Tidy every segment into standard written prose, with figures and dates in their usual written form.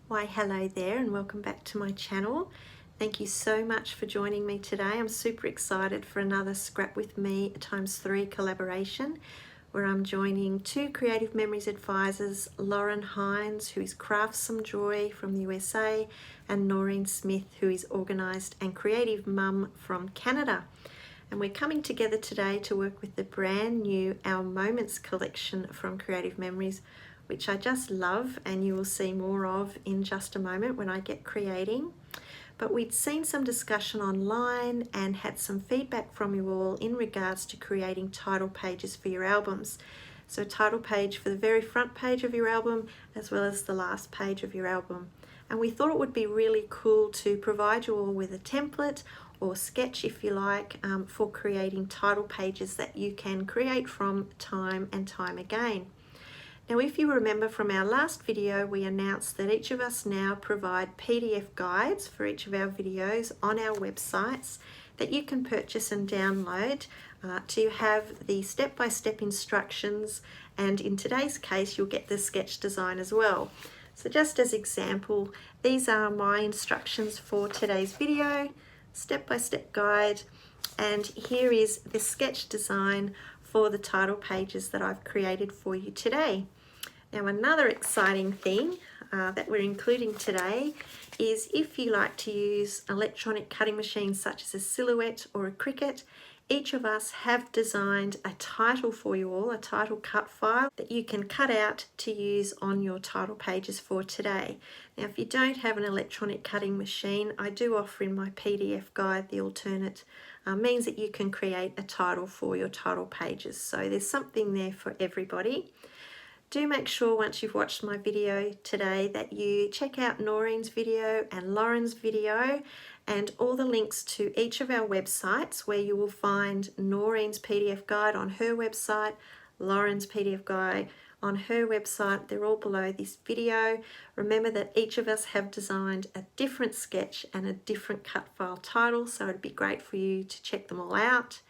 Why hello there and welcome back to my channel. Thank you so much for joining me today. I'm super excited for another Scrap With Me ×3 collaboration where I'm joining two Creative Memories advisors, Lauren Hinds, who is Crafts Some Joy from the USA, and Noreen Smith, who is Organised and Creative Mum from Canada. And we're coming together today to work with the brand new Our Moments collection from Creative Memories, which I just love, and you will see more of in just a moment when I get creating. But we'd seen some discussion online and had some feedback from you all in regards to creating title pages for your albums. So a title page for the very front page of your album as well as the last page of your album. And we thought it would be really cool to provide you all with a template or sketch, if you like, for creating title pages that you can create from time and time again. Now, if you remember from our last video, we announced that each of us now provide PDF guides for each of our videos on our websites that you can purchase and download to have the step-by-step instructions, and in today's case you'll get the sketch design as well. So just as example, these are my instructions for today's video, step-by-step guide, and here is the sketch design for the title pages that I've created for you today. Now, another exciting thing that we're including today is if you like to use electronic cutting machines such as a Silhouette or a Cricut, each of us have designed a title for you all, a title cut file that you can cut out to use on your title pages for today. Now, if you don't have an electronic cutting machine, I do offer in my PDF guide the alternate means that you can create a title for your title pages. So there's something there for everybody. Do make sure once you've watched my video today that you check out Noreen's video and Lauren's video and all the links to each of our websites, where you will find Noreen's PDF guide on her website, Lauren's PDF guide on her website. They're all below this video. Remember that each of us have designed a different sketch and a different cut file title, so it'd be great for you to check them all out.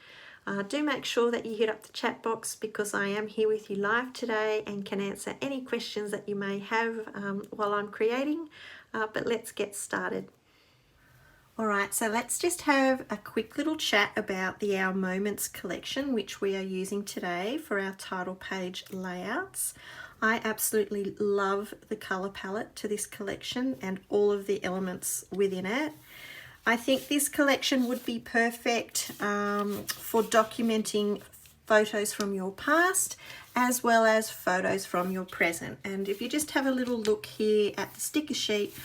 Do make sure that you hit up the chat box, because I am here with you live today and can answer any questions that you may have while I'm creating. But let's get started. Alright, so let's just have a quick little chat about the Our Moments collection, which we are using today for our title page layouts. I absolutely love the colour palette to this collection and all of the elements within it. I think this collection would be perfect for documenting photos from your past as well as photos from your present. And if you just have a little look here at the sticker sheet,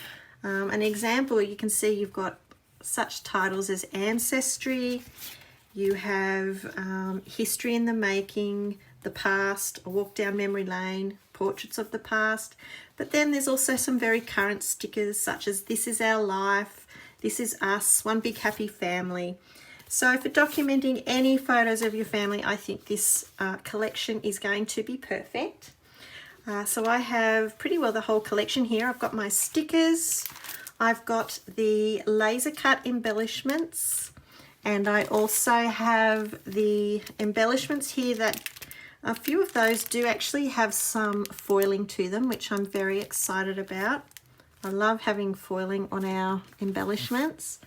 an example, you can see you've got such titles as Ancestry, you have History in the Making, The Past, A Walk Down Memory Lane, Portraits of the Past, but then there's also some very current stickers such as This Is Our Life, This Is Us, One Big Happy Family. So for documenting any photos of your family, I think this collection is going to be perfect. So I have pretty well the whole collection here. I've got my stickers, I've got the laser cut embellishments, and I also have the embellishments here that a few of those do actually have some foiling to them, which I'm very excited about. I love having foiling on our embellishments.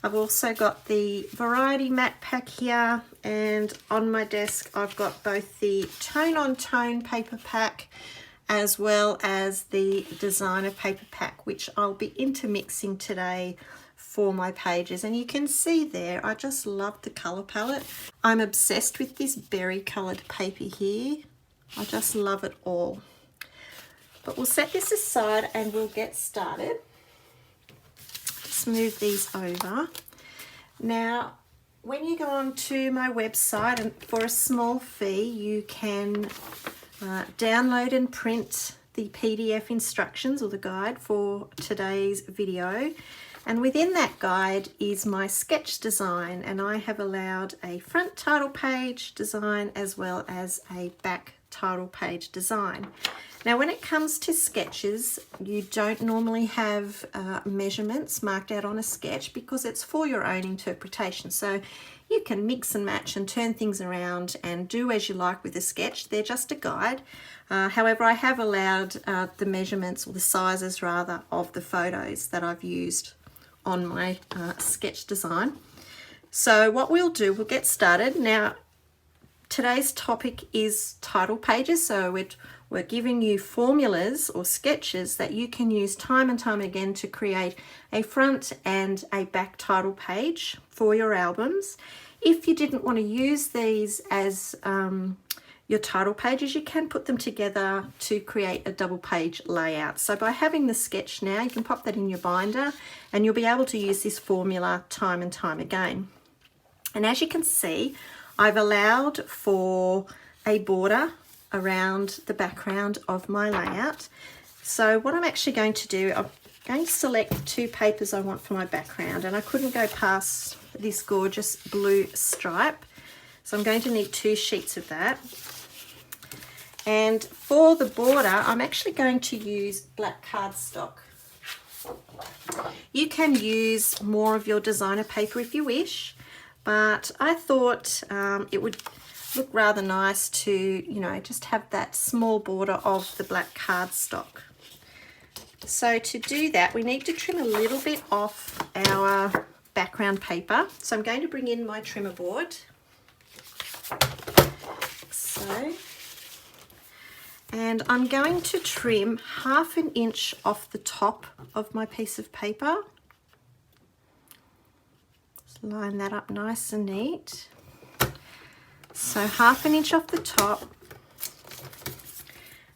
I've also got the variety mat pack here, and on my desk I've got both the tone on tone paper pack as well as the designer paper pack, which I'll be intermixing today for my pages. And you can see there, I just love the color palette. I'm obsessed with this berry colored paper here. I just love it all. But we'll set this aside and we'll get started. Just move these over. Now, when you go on to my website, and for a small fee, you can download and print the PDF instructions or the guide for today's video. And within that guide is my sketch design, and I have allowed a front title page design as well as a back title page design. Now when it comes to sketches, you don't normally have measurements marked out on a sketch because it's for your own interpretation. So you can mix and match and turn things around and do as you like with a sketch. They're just a guide. However, I have allowed the measurements, or the sizes rather, of the photos that I've used on my sketch design. So what we'll do, we'll get started. Now, today's topic is title pages, so we're giving you formulas or sketches that you can use time and time again to create a front and a back title page for your albums. If you didn't want to use these as your title pages, you can put them together to create a double page layout. So by having the sketch now, you can pop that in your binder and you'll be able to use this formula time and time again. And as you can see, I've allowed for a border around the background of my layout. So what I'm actually going to do, I'm going to select two papers I want for my background, and I couldn't go past this gorgeous blue stripe. So I'm going to need 2 sheets of that. And for the border, I'm actually going to use black cardstock. You can use more of your designer paper if you wish, but I thought it would look rather nice to, you know, just have that small border of the black cardstock. So to do that, we need to trim a little bit off our background paper. So I'm going to bring in my trimmer board. And I'm going to trim 1/2 inch off the top of my piece of paper. Just line that up nice and neat. So 1/2 inch off the top,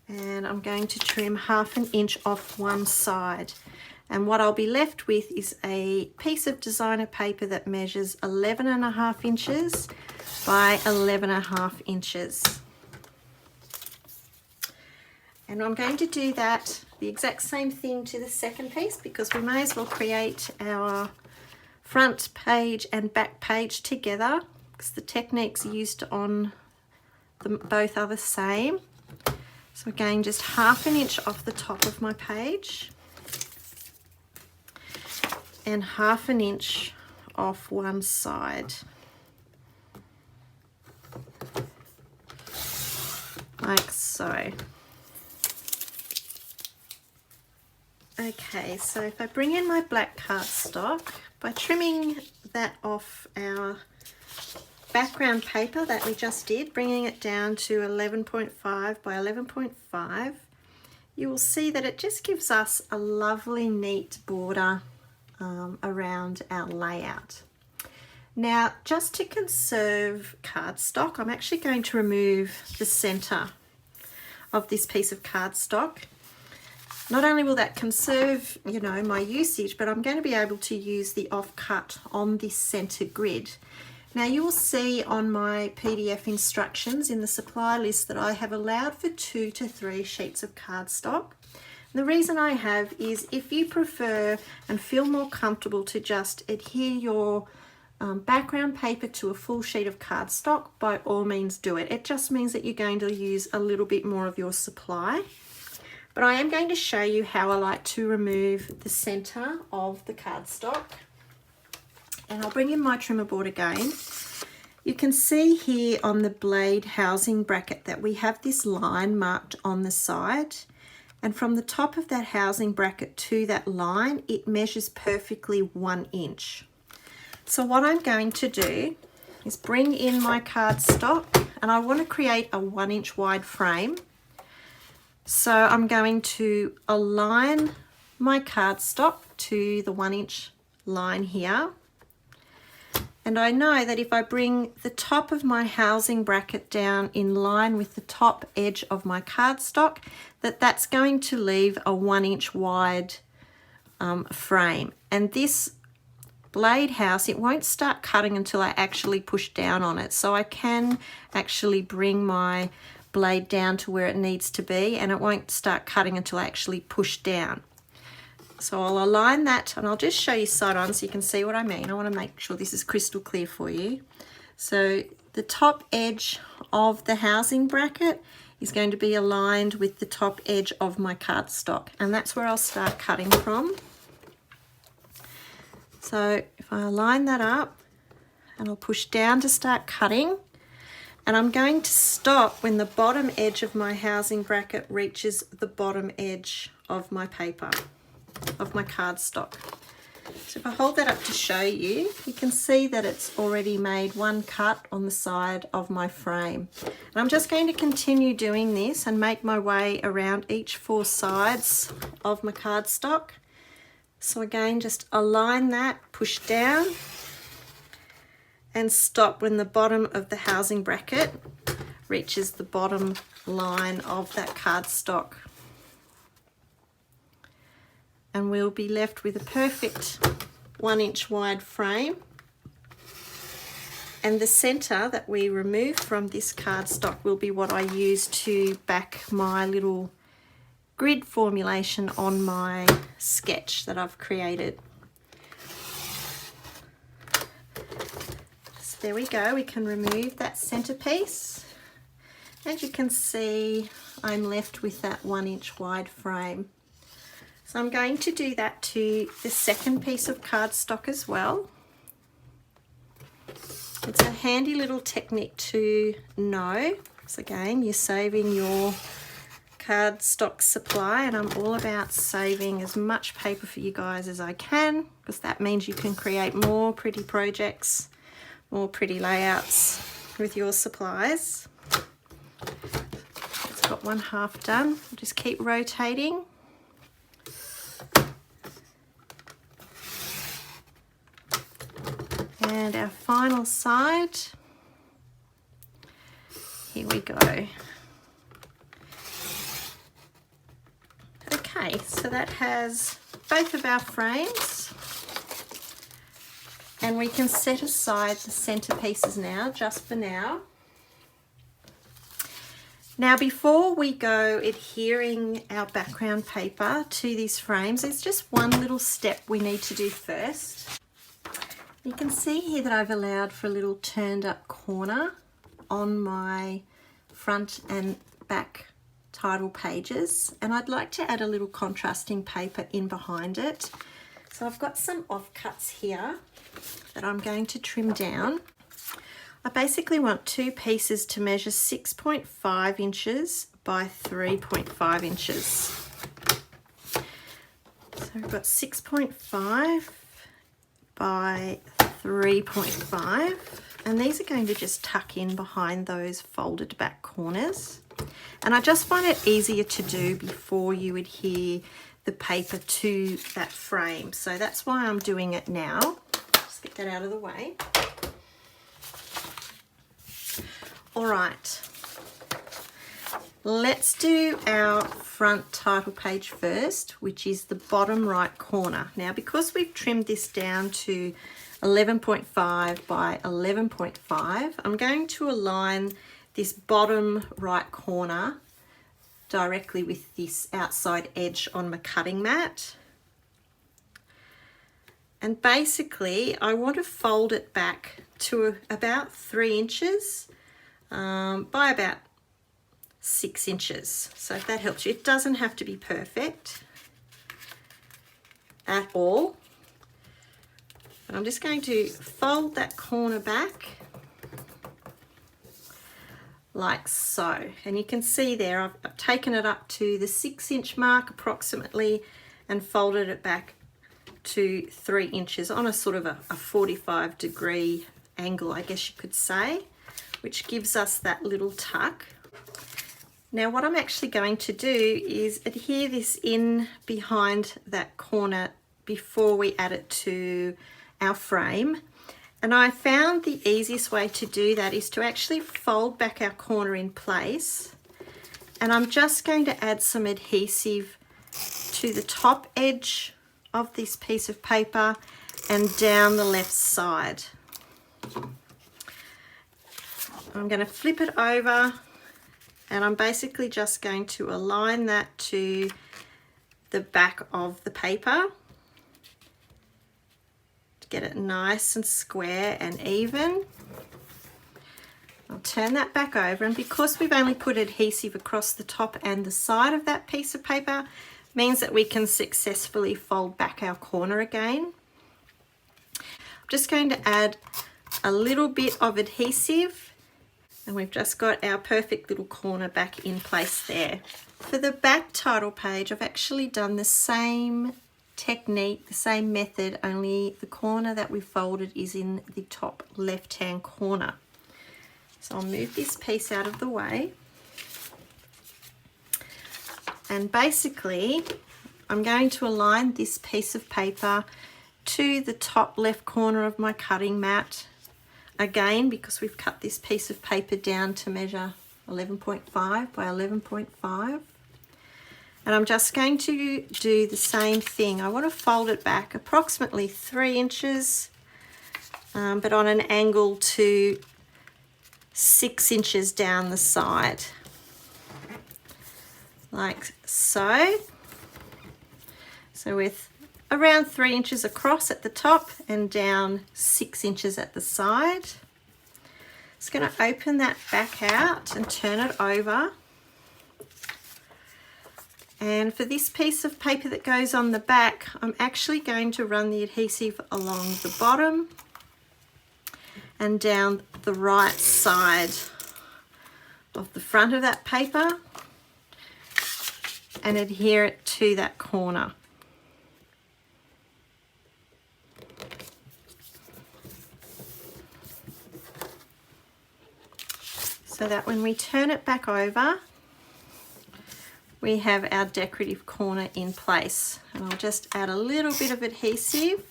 and I'm going to trim 1/2 inch off one side. And what I'll be left with is a piece of designer paper that measures 11.5 inches by 11.5 inches. And I'm going to do that, the exact same thing to the second piece, because we may as well create our front page and back page together, because the techniques used on them both are the same. So again, just 1/2 inch off the top of my page and 1/2 inch off one side, like so. Okay, so if I bring in my black cardstock, by trimming that off our background paper that we just did, bringing it down to 11.5 by 11.5, you will see that it just gives us a lovely neat border around our layout. Now, just to conserve cardstock, I'm actually going to remove the center of this piece of cardstock. Not only will that conserve, you know, my usage, but I'm going to be able to use the offcut on this center grid. Now you will see on my PDF instructions in the supply list that I have allowed for 2 to 3 sheets of cardstock. And the reason I have is if you prefer and feel more comfortable to just adhere your background paper to a full sheet of cardstock, by all means do it. It just means that you're going to use a little bit more of your supply. But I am going to show you how I like to remove the center of the cardstock. And I'll bring in my trimmer board again. You can see here on the blade housing bracket that we have this line marked on the side. And from the top of that housing bracket to that line, it measures perfectly 1 inch. So what I'm going to do is bring in my cardstock, and I want to create a 1 inch wide frame. So I'm going to align my cardstock to the 1 inch line here. And I know that if I bring the top of my housing bracket down in line with the top edge of my cardstock, that's going to leave a 1 inch wide frame. And this blade house, it won't start cutting until I actually push down on it. So I can actually bring my blade down to where it needs to be, and it won't start cutting until I actually push down. So I'll align that, and I'll just show you side on so you can see what I mean. I want to make sure this is crystal clear for you. So the top edge of the housing bracket is going to be aligned with the top edge of my cardstock, and that's where I'll start cutting from. So if I align that up, and I'll push down to start cutting, and I'm going to stop when the bottom edge of my housing bracket reaches the bottom edge of my paper, of my cardstock. So if I hold that up to show you, you can see that it's already made one cut on the side of my frame. And I'm just going to continue doing this and make my way around each 4 sides of my cardstock. So again, just align that, push down, and stop when the bottom of the housing bracket reaches the bottom line of that cardstock. And we'll be left with a perfect 1 inch wide frame. And the center that we remove from this cardstock will be what I use to back my little grid formulation on my sketch that I've created. So there we go, we can remove that centerpiece. As you can see, I'm left with that 1 inch wide frame. So I'm going to do that to the second piece of cardstock as well. It's a handy little technique to know, because again, you're saving your cardstock supply, and I'm all about saving as much paper for you guys as I can, because that means you can create more pretty projects, more pretty layouts with your supplies. It's got one half done. I'll just keep rotating. And our final side, here we go. Okay, so that has both of our frames, and we can set aside the centerpieces now, just for now. Now, before we go adhering our background paper to these frames, there's just one little step we need to do first. You can see here that I've allowed for a little turned up corner on my front and back title pages, and I'd like to add a little contrasting paper in behind it. So I've got some offcuts here that I'm going to trim down. I basically want 2 pieces to measure 6.5 inches by 3.5 inches. So we've got 6.5 by 3.5, and these are going to just tuck in behind those folded back corners. And I just find it easier to do before you adhere the paper to that frame. So that's why I'm doing it now. Just get that out of the way. All right, let's do our front title page first, which is the bottom right corner. Now, because we've trimmed this down to 11.5 by 11.5, I'm going to align this bottom right corner directly with this outside edge on my cutting mat. And basically, I want to fold it back to about 3 inches by about 6 inches. So if that helps you, it doesn't have to be perfect at all. But I'm just going to fold that corner back like so. And you can see there, I've taken it up to the 6 inch mark approximately and folded it back to 3 inches on a sort of a 45-degree angle, I guess you could say, which gives us that little tuck. Now what I'm actually going to do is adhere this in behind that corner before we add it to our frame. And I found the easiest way to do that is to actually fold back our corner in place. And I'm just going to add some adhesive to the top edge of this piece of paper and down the left side. I'm going to flip it over, and I'm basically just going to align that to the back of the paper to get it nice and square and even. I'll turn that back over, and because we've only put adhesive across the top and the side of that piece of paper, means that we can successfully fold back our corner again. I'm just going to add a little bit of adhesive, and we've just got our perfect little corner back in place there. For the back title page, I've actually done the same technique, the same method, only the corner that we folded is in the top left-hand corner. So I'll move this piece out of the way. And basically, I'm going to align this piece of paper to the top left corner of my cutting mat. Again, because we've cut this piece of paper down to measure 11.5 by 11.5. And I'm just going to do the same thing. I want to fold it back approximately 3 inches, but on an angle to 6 inches down the side, like so. So with around 3 inches across at the top and down 6 inches at the side. Just going to open that back out and turn it over. And for this piece of paper that goes on the back, I'm actually going to run the adhesive along the bottom and down the right side of the front of that paper and adhere it to that corner. So that when we turn it back over, we have our decorative corner in place. And I'll just add a little bit of adhesive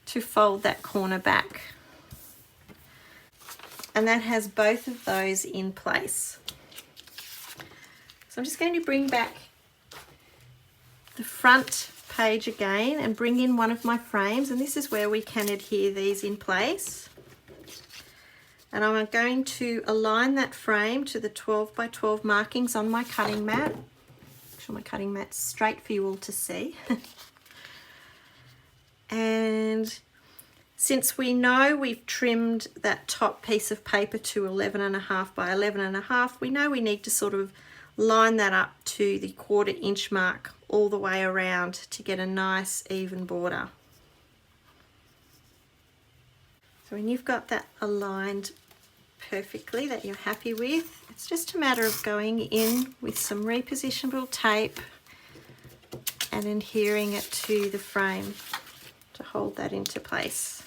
to fold that corner back. And that has both of those in place. So I'm just going to bring back the front page again and bring in one of my frames, and this is where we can adhere these in place. And I'm going to align that frame to the 12 by 12 markings on my cutting mat. Make sure my cutting mat's straight for you all to see. And since we know we've trimmed that top piece of paper to 11.5 by 11.5, we know we need to sort of line that up to the 1/4 inch mark all the way around to get a nice even border. So when you've got that aligned perfectly, that you're happy with, it's just a matter of going in with some repositionable tape and adhering it to the frame to hold that into place.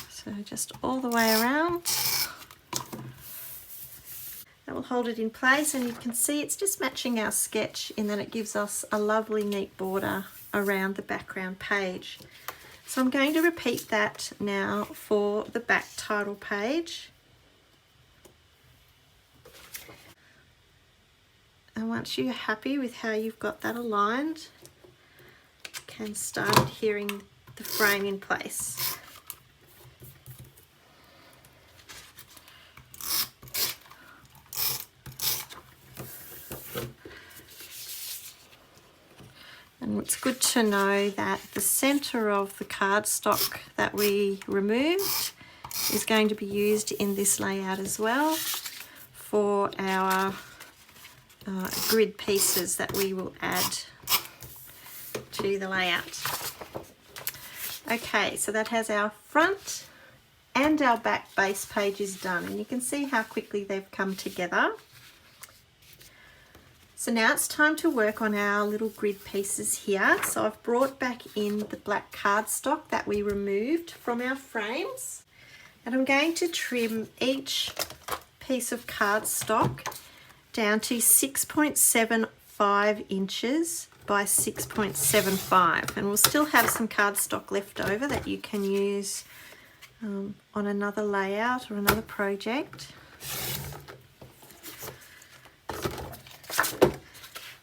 So just all the way around. That will hold it in place, and you can see it's just matching our sketch in that it gives us a lovely neat border around the background page. So I'm going to repeat that now for the back title page. And once you're happy with how you've got that aligned, you can start adhering the frame in place. And it's good to know that the centre of the cardstock that we removed is going to be used in this layout as well for our grid pieces that we will add to the layout. Okay, so that has our front and our back base pages done, and you can see how quickly they've come together. So now it's time to work on our little grid pieces here. So I've brought back in the black cardstock that we removed from our frames, and I'm going to trim each piece of cardstock down to 6.75 inches by 6.75, and we'll still have some cardstock left over that you can use on another layout or another project.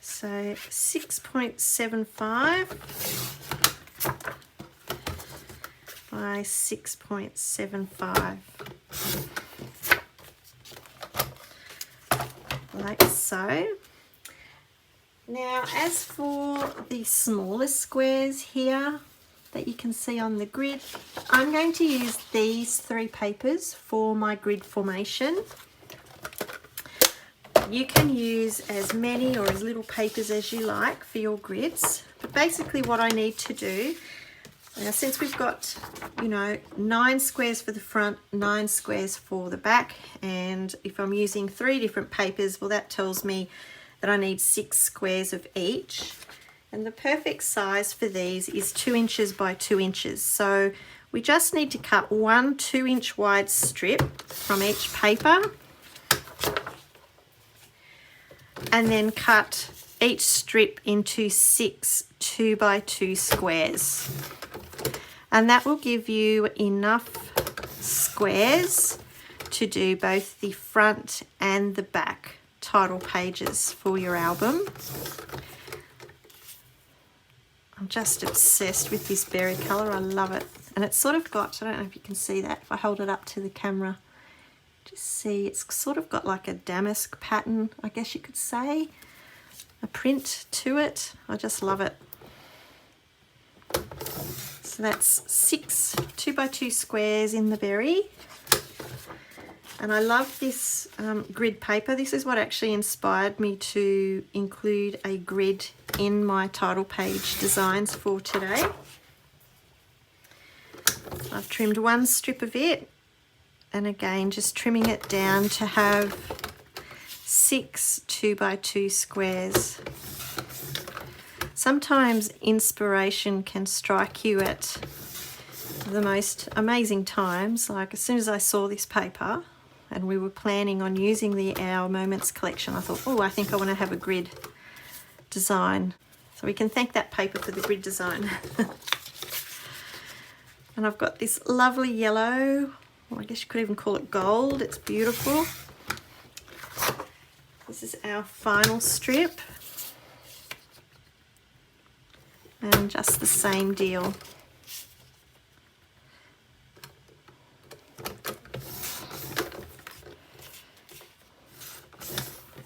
So 6.75 by 6.75, like so. Now, as for the smaller squares here that you can see on the grid, I'm going to use these 3 papers for my grid formation. You can use as many or as little papers as you like for your grids, but basically what I need to do, now since we've got, you know, 9 squares for the front, 9 squares for the back, and if I'm using 3 different papers, well, that tells me that I need 6 squares of each. And the perfect size for these is 2 inches by 2 inches. So we just need to cut 1 2-inch wide strip from each paper, and then cut each strip into 6 2 by 2 squares. And that will give you enough squares to do both the front and the back title pages for your album. I'm just obsessed with this berry colour. I love it. And it's sort of got, I don't know if you can see that, if I hold it up to the camera, just see it's sort of got like a damask pattern, I guess you could say, a print to it. I just love it. So that's 6 2 by 2 squares in the berry. And I love this grid paper. This is what actually inspired me to include a grid in my title page designs for today. I've trimmed 1 strip of it, and again just trimming it down to have 6 2 by 2 squares. Sometimes inspiration can strike you at the most amazing times. Like as soon as I saw this paper and we were planning on using the Our Moments collection, I thought, oh, I think I want to have a grid design. So we can thank that paper for the grid design. And I've got this lovely yellow, well, I guess you could even call it gold. It's beautiful. This is our final strip. And just the same deal.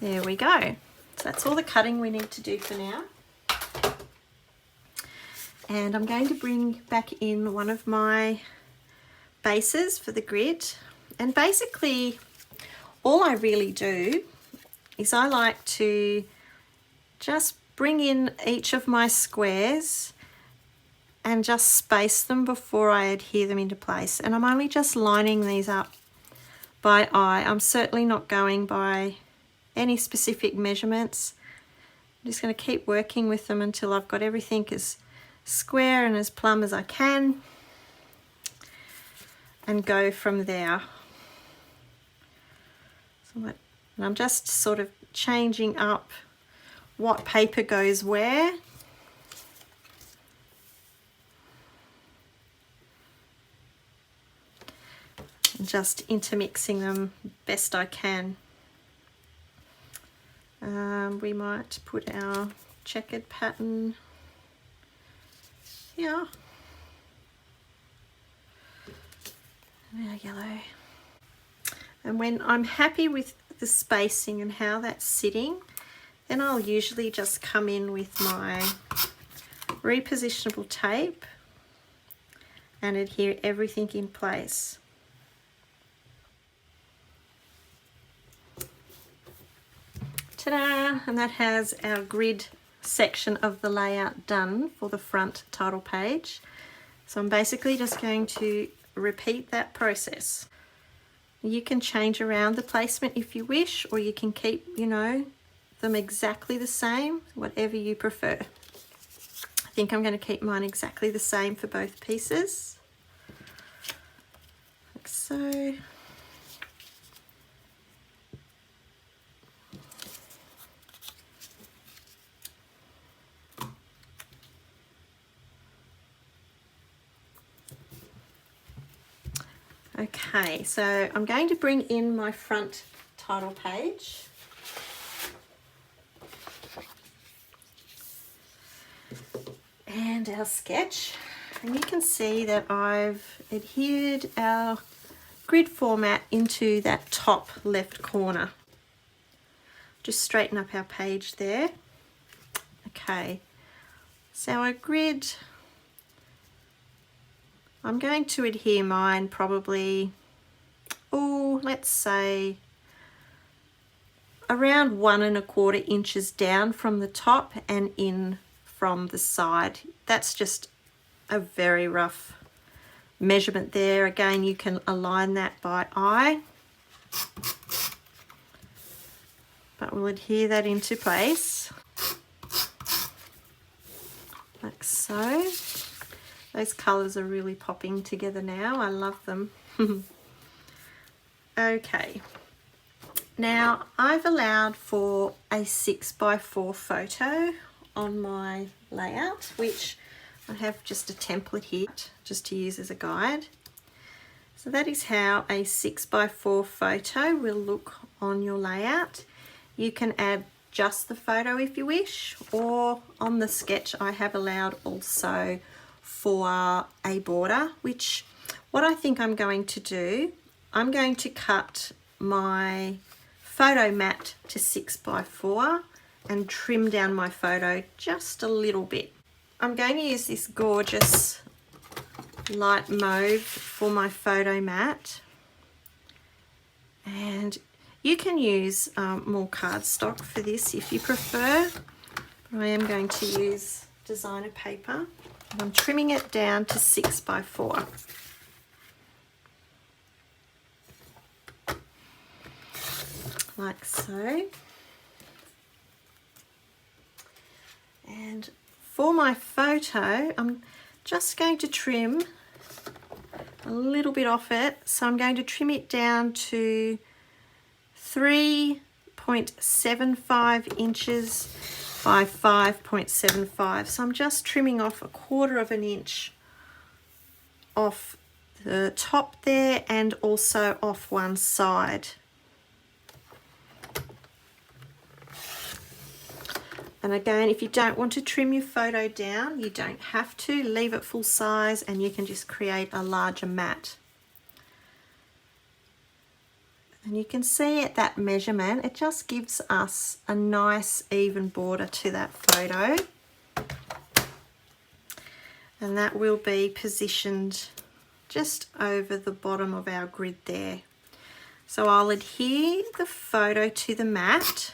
There we go. So that's all the cutting we need to do for now. And I'm going to bring back in one of my bases for the grid. And basically, all I really do is I like to just bring in each of my squares and just space them before I adhere them into place. And I'm only just lining these up by eye. I'm certainly not going by any specific measurements. I'm just going to keep working with them until I've got everything as square and as plumb as I can, and go from there. So I'm just sort of changing up what paper goes where. And just intermixing them best I can. We might put our checkered pattern here. And our yellow. And when I'm happy with the spacing and how that's sitting, then I'll usually just come in with my repositionable tape and adhere everything in place. Ta-da! And that has our grid section of the layout done for the front title page. So I'm basically just going to repeat that process. You can change around the placement if you wish, or you can keep, you know, them exactly the same, whatever you prefer. I think I'm going to keep mine exactly the same for both pieces, like so. Okay, so I'm going to bring in my front title page. And our sketch. And you can see that I've adhered our grid format into that top left corner. Just straighten up our page there. Okay, so our grid, I'm going to adhere mine probably, oh, let's say around 1¼ inches down from the top and in from the side. That's just a very rough measurement there. Again, you can align that by eye, but we'll adhere that into place like so. Those colours are really popping together now. I love them. Okay, now I've allowed for a 6x4 photo on my layout, which I have just a template here just to use as a guide. So that is how a 6x4 photo will look on your layout. You can add just the photo if you wish, or on the sketch I have allowed also for a border, which what I think I'm going to do, I'm going to cut my photo mat to 6x4 and trim down my photo just a little bit. I'm going to use this gorgeous light mauve for my photo mat, and you can use more cardstock for this if you prefer. I am going to use designer paper. I'm trimming it down to 6x4. Like so. And for my photo, I'm just going to trim a little bit off it. So I'm going to trim it down to 3.75 inches by 5.75. So I'm just trimming off 1/4 inch off the top there and also off one side. And again, if you don't want to trim your photo down, you don't have to. Leave it full size and you can just create a larger mat. And you can see at that measurement, it just gives us a nice even border to that photo. And that will be positioned just over the bottom of our grid there. So I'll adhere the photo to the mat.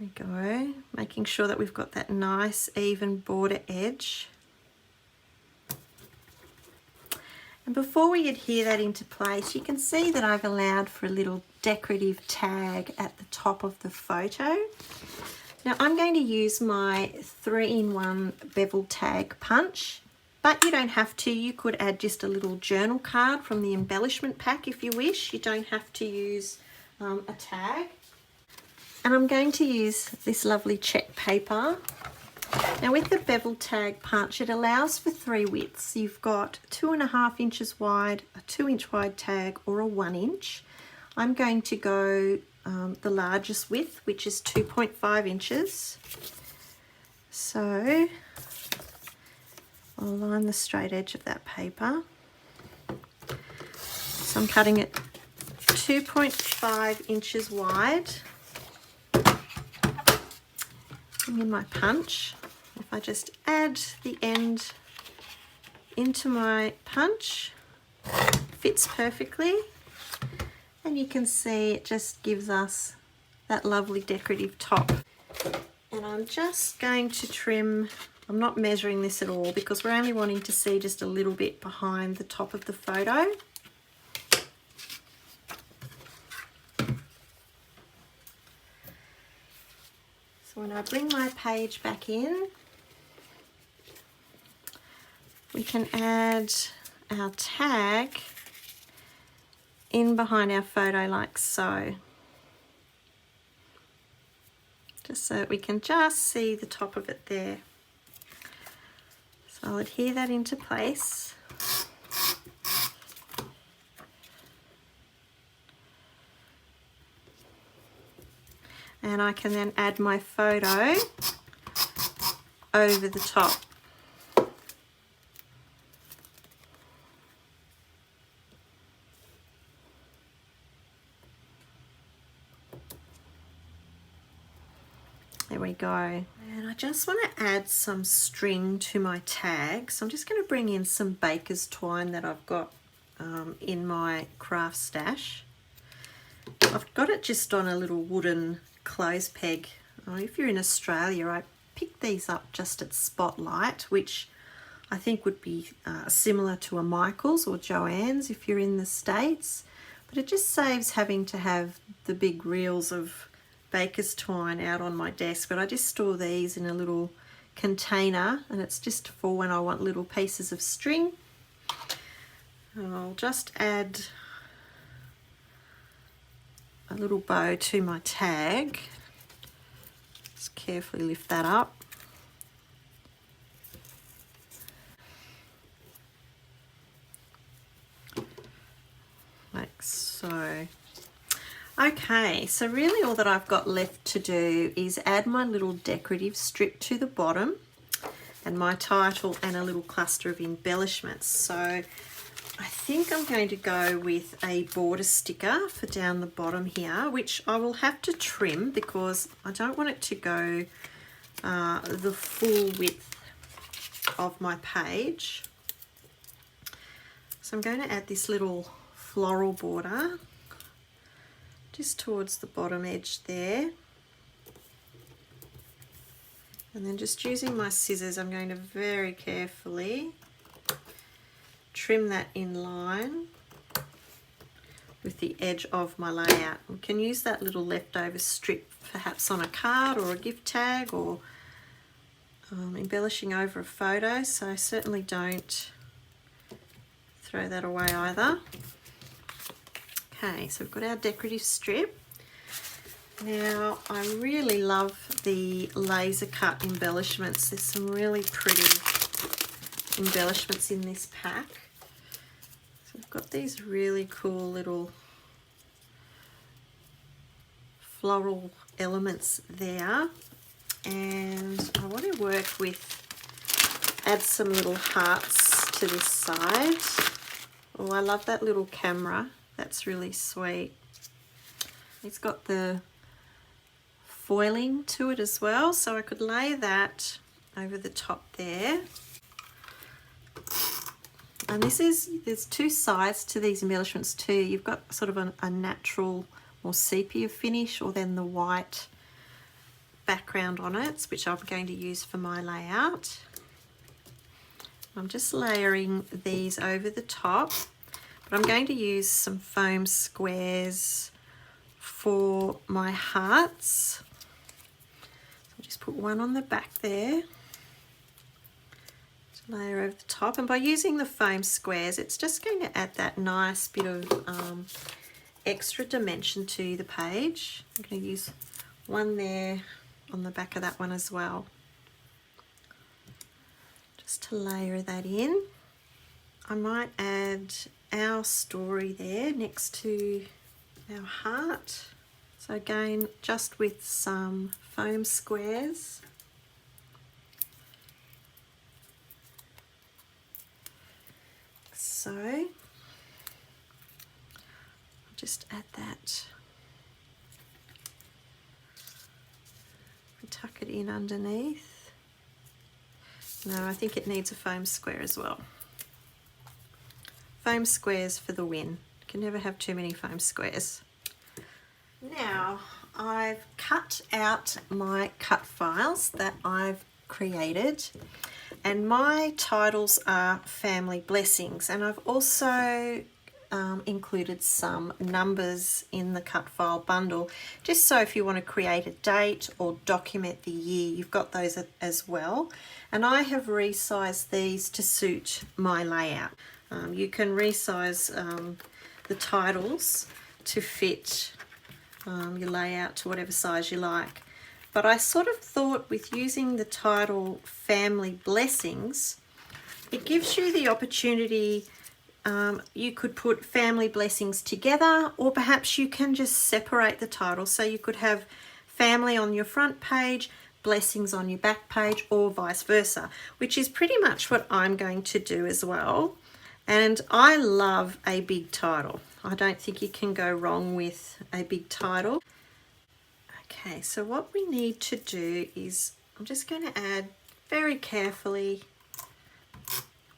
There we go, making sure that we've got that nice even border edge. And before we adhere that into place, you can see that I've allowed for a little decorative tag at the top of the photo. Now I'm going to use my 3-in-1 bevel tag punch, but you don't have to. You could add just a little journal card from the embellishment pack if you wish. You don't have to use a tag. And I'm going to use this lovely check paper. Now with the bevel tag punch, it allows for 3 widths. You've got 2.5 inches wide, a 2-inch wide tag, or a 1 inch. I'm going to go the largest width, which is 2.5 inches. So I'll line the straight edge of that paper. So I'm cutting it 2.5 inches wide. In my punch, if I just add the end into my punch, fits perfectly, and you can see it just gives us that lovely decorative top. And I'm just going to trim, I'm not measuring this at all because we're only wanting to see just a little bit behind the top of the photo. When I bring my page back in, we can add our tag in behind our photo like so. Just so that we can just see the top of it there. So I'll adhere that into place. And I can then add my photo over the top. go. And I just want to add some string to my tag. So I'm just going to bring in some baker's twine that I've got in my craft stash. I've got it just on a little wooden clothes peg. If you're in Australia, I picked these up just at Spotlight, which I think would be similar to a Michael's or Joann's if you're in the States. But it just saves having to have the big reels of baker's twine out on my desk. But I just store these in a little container, and it's just for when I want little pieces of string. And I'll just add a little bow to my tag. Just carefully lift that up. Like so. Okay, so really all that I've got left to do is add my little decorative strip to the bottom and my title and a little cluster of embellishments. So I think I'm going to go with a border sticker for down the bottom here, which I will have to trim because I don't want it to go the full width of my page. So I'm going to add this little floral border just towards the bottom edge there. And then just using my scissors, I'm going to very carefully trim that in line with the edge of my layout. We can use that little leftover strip perhaps on a card or a gift tag or embellishing over a photo, so certainly don't throw that away either. Okay, so we've got our decorative strip. Now I really love the laser cut embellishments. There's some really pretty embellishments in this pack. So we've got these really cool little floral elements there, and I want to work with, add some little hearts to this side. Oh, I love that little camera. That's really sweet. It's got the foiling to it as well, so I could lay that over the top there. And there's two sides to these embellishments too. You've got sort of a natural, more sepia finish, or then the white background on it, which I'm going to use for my layout. I'm just layering these over the top. But I'm going to use some foam squares for my hearts. So I'll just put one on the back there. Just layer over the top. And by using the foam squares, it's just going to add that nice bit of extra dimension to the page. I'm going to use one there on the back of that one as well. Just to layer that in. I might add our story there next to our heart. So again, just with some foam squares. So I'll just add that. Tuck it in underneath. No, I think it needs a foam square as well. Foam squares for the win. You can never have too many foam squares. Now I've cut out my cut files that I've created, and my titles are family blessings, and I've also included some numbers in the cut file bundle, just so if you want to create a date or document the year, you've got those as well. And I have resized these to suit my layout. You can resize the titles to fit your layout to whatever size you like. But I sort of thought with using the title Family Blessings, it gives you the opportunity, you could put family blessings together, or perhaps you can just separate the title. So you could have family on your front page, blessings on your back page, or vice versa, which is pretty much what I'm going to do as well. And I love a big title. I don't think you can go wrong with a big title. Okay, so what we need to do is, I'm just going to add very carefully,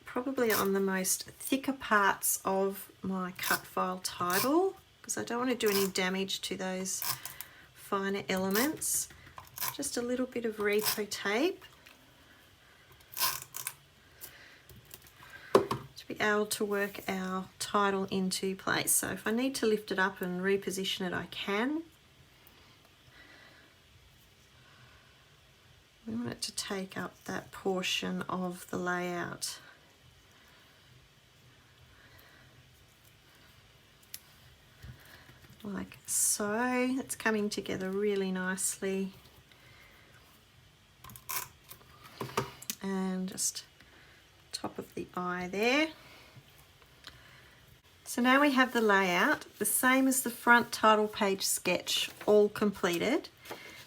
probably on the most thicker parts of my cut file title, because I don't want to do any damage to those finer elements. Just a little bit of repo tape to be able to work our title into place. So if I need to lift it up and reposition it, I can. We want it to take up that portion of the layout. Like so. It's coming together really nicely. And just top of the eye there. So now we have the layout, the same as the front title page sketch, all completed.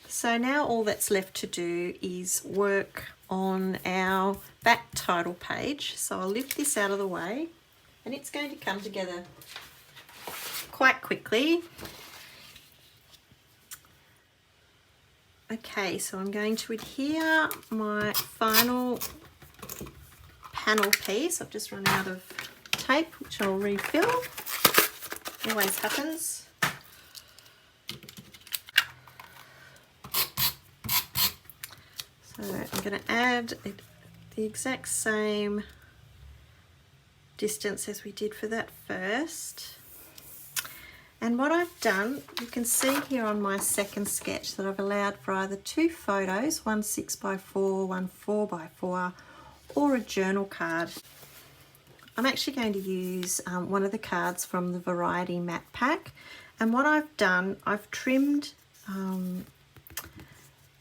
So now all that's left to do is work on our back title page. So I'll lift this out of the way, and it's going to come together quite quickly. Okay, so I'm going to adhere my final panel piece. I've just run out of tape, which I'll refill. Always happens. So I'm going to add the exact same distance as we did for that first. And what I've done, you can see here on my second sketch that I've allowed for either two photos, one 6x4, one 4x4, or a journal card. I'm actually going to use one of the cards from the Variety Matte Pack. And what I've done, I've trimmed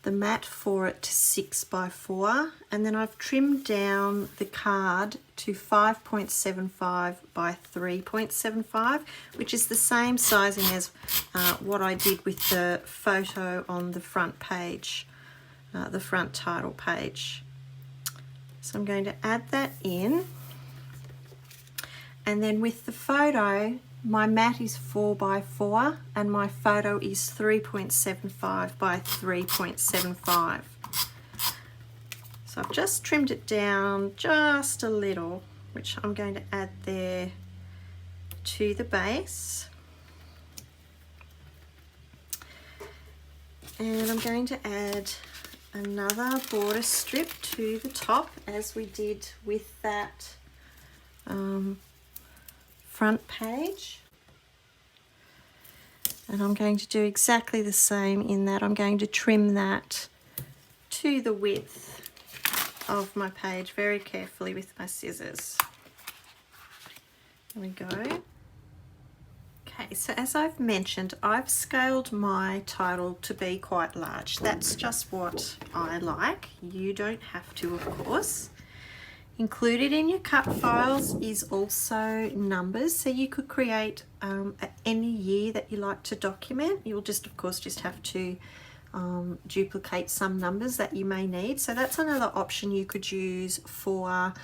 the mat for it to 6x4, and then I've trimmed down the card to 5.75 by 3.75, which is the same sizing as what I did with the photo on the front page, the front title page. So I'm going to add that in, and then with the photo, my mat is 4x4 and my photo is 3.75 by 3.75. So I've just trimmed it down just a little, which I'm going to add there to the base. And I'm going to add another border strip to the top as we did with that front page, and I'm going to do exactly the same in that I'm going to trim that to the width of my page very carefully with my scissors. There we go. Okay, so as I've mentioned, I've scaled my title to be quite large. That's just what I like. You don't have to, of course. Included in your cut files is also numbers, so you could create any year that you like to document. You'll just, of course, just have to duplicate some numbers that you may need. So that's another option you could use for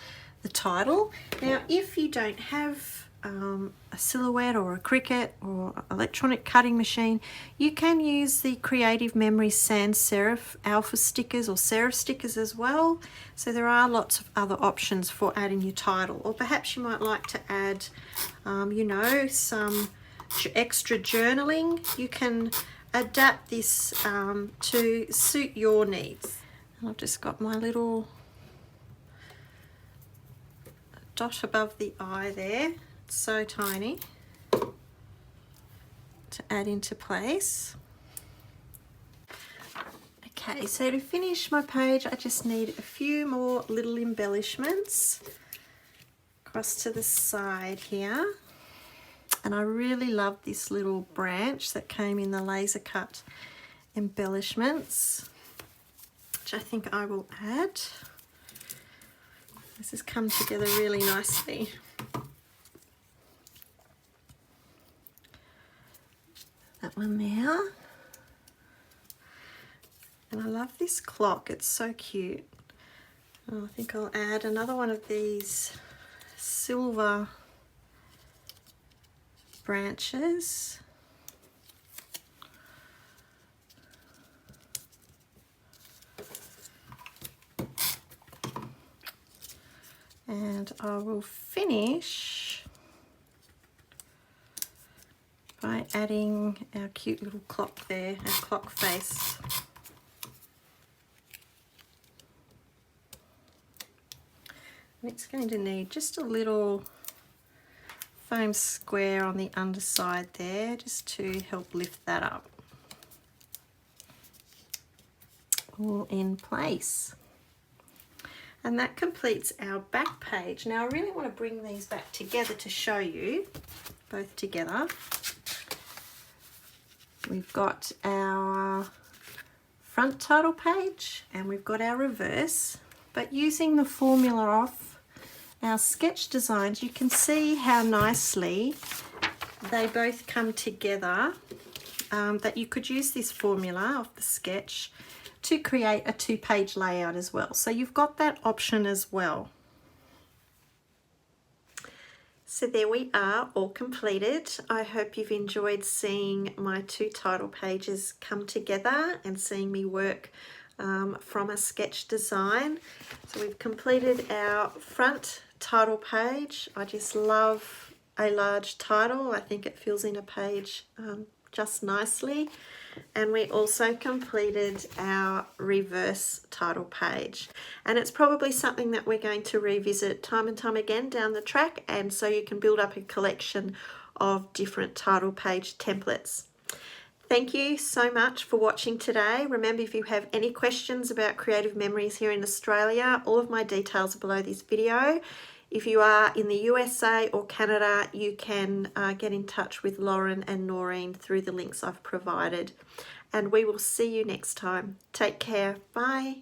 the title. Now, if you don't have a Silhouette or a Cricut or electronic cutting machine, you can use the Creative Memory Sans Serif alpha stickers or serif stickers as well. So there are lots of other options for adding your title, or perhaps you might like to add you know, some extra journaling. You can adapt this to suit your needs. And I've just got my little dot above the eye there. It's so tiny to add into place. Okay, so to finish my page, I just need a few more little embellishments across to the side here. And I really love this little branch that came in the laser cut embellishments, which I think I will add. This has come together really nicely. That one there. And I love this clock, it's so cute. Oh, I think I'll add another one of these silver branches. And I will finish by adding our cute little clock there, our clock face. And it's going to need just a little foam square on the underside there, just to help lift that up. All in place. And that completes our back page. Now I really want to bring these back together to show you, both together. We've got our front title page and we've got our reverse, but using the formula of our sketch designs, you can see how nicely they both come together, that you could use this formula of the sketch to create a 2-page layout as well. So you've got that option as well. So there we are, all completed. I hope you've enjoyed seeing my 2 title pages come together and seeing me work from a sketch design. So we've completed our front title page. I just love a large title. I think it fills in a page just nicely. And we also completed our reverse title page, and it's probably something that we're going to revisit time and time again down the track, and so you can build up a collection of different title page templates. Thank you so much for watching today. Remember, if you have any questions about Creative Memories here in Australia, all of my details are below this video. If you are in the USA or Canada, you can get in touch with Lauren and Noreen through the links I've provided. And we will see you next time. Take care. Bye.